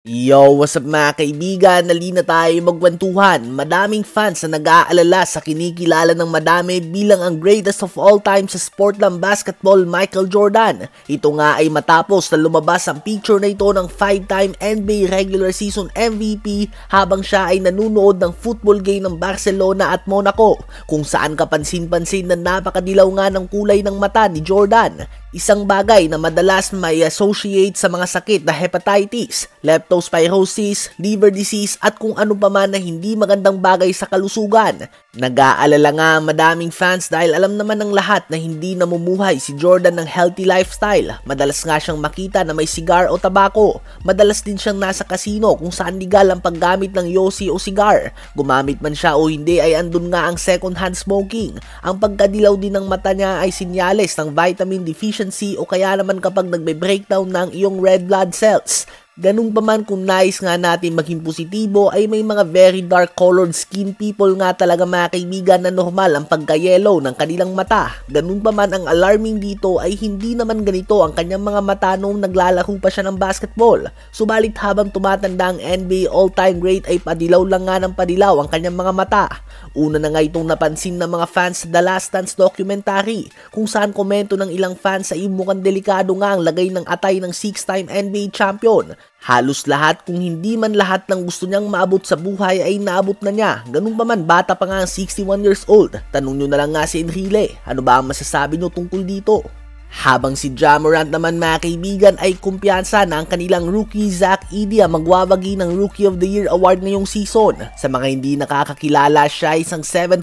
Yo, what's up mga kaibigan? Nalina tayo magkwentuhan. Madaming fans na nag-aalala sa kinikilala ng madami bilang ang greatest of all time sa sport ng basketball, Michael Jordan. Ito nga ay matapos na lumabas ang picture na ito ng 5-time NBA regular season MVP habang siya ay nanunood ng football game ng Barcelona at Monaco, kung saan kapansin-pansin na napakadilaw nga ng kulay ng mata ni Jordan. Isang bagay na madalas may associate sa mga sakit na hepatitis, leptospirosis, liver disease at kung ano pa man na hindi magandang bagay sa kalusugan. Nag-aalala nga madaming fans dahil alam naman ng lahat na hindi namumuhay si Jordan ng healthy lifestyle. Madalas nga siyang makita na may cigar o tabako. Madalas din siyang nasa casino kung saan legal ang paggamit ng yosi o cigar. Gumamit man siya o hindi ay andun nga ang second hand smoking. Ang pagkadilaw din ng mata niya ay sinyales ng vitamin deficiency o kaya naman kapag nagbe-breakdown ng iyong red blood cells. Ganun pa man kung nais nga natin maging positibo ay may mga very dark colored skin people nga talaga mga kaibigan na normal ang pagka-yellow ng kanilang mata. Ganun pa man ang alarming dito ay hindi naman ganito ang kanyang mga mata noong naglalaro pa siya ng basketball. Subalit habang tumatanda ang NBA all-time great ay padilaw lang nga ng padilaw ang kanyang mga mata. Una na nga itong napansin ng mga fans sa The Last Dance documentary kung saan komento ng ilang fans ay mukhang delikado nga ang lagay ng atay ng 6-time NBA champion. Halos lahat kung hindi man lahat ng gusto niyang maabot sa buhay ay naabot na niya. Ganun pa man, bata pa nga ang 61 years old. Tanong nyo na lang nga si Enrile, ano ba ang masasabi nyo tungkol dito? Habang si Ja Morant naman mga kaibigan ay kumpiyansa na ang kanilang rookie Zach Edey ang magwawagi ng Rookie of the Year award ngayong season. Sa mga hindi nakakakilala, siya ay isang 7'4"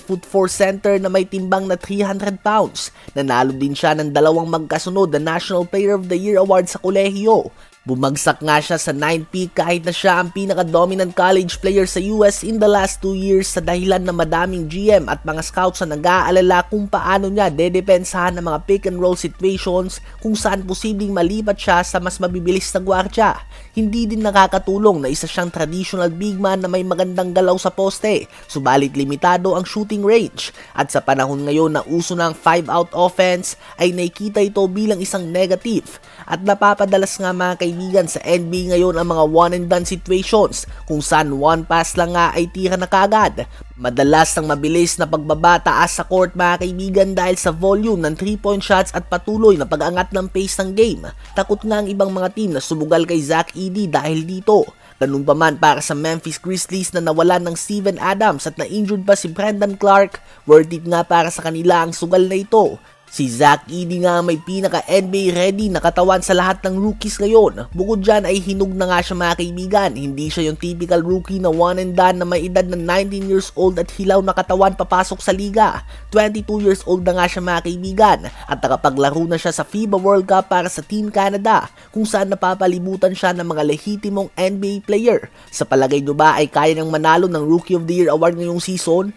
center na may timbang na 300 pounds. Nanalo din siya ng dalawang magkasunod na National Player of the Year award sa kolehiyo. Bumagsak nga siya sa 9th pick kahit na siya ang pinaka-dominant college player sa US in the last 2 years sa dahilan na madaming GM at mga scouts na nag-aalala kung paano niya dedepensahan ng mga pick and roll situations kung saan posibleng malipat siya sa mas mabibilis na gwardya. Hindi din nakakatulong na isa siyang traditional big man na may magandang galaw sa poste, subalit limitado ang shooting range. At sa panahon ngayon na uso ng 5-out offense ay nakikita ito bilang isang negative. At napapadalas nga mga kaibigan sa NBA ngayon ang mga one and done situations kung saan one pass lang nga ay tira na kagad. Madalas ang mabilis na pagbaba taas sa court mga kaibigan dahil sa volume ng 3-point shots at patuloy na pag-angat ng pace ng game. Takot nga ang ibang mga team na sumugal kay Zach Edey dahil dito. Ganun pa man para sa Memphis Grizzlies na nawalan ng Steven Adams at na-injured pa si Brandon Clark, worth it nga para sa kanila ang sugal na ito. Si Zach Edey nga may pinaka-NBA ready na katawan sa lahat ng rookies ngayon. Bukod dyan ay hinug na nga siya mga kaibigan. Hindi siya yung typical rookie na one and done na may edad na 19 years old at hilaw na katawan papasok sa liga. 22 years old na nga siya mga kaibigan at nakapaglaro na siya sa FIBA World Cup para sa Team Canada kung saan napapalibutan siya ng mga lehitimong NBA player. Sa palagay nyo ba ay kaya niyang manalo ng Rookie of the Year award ngayong season?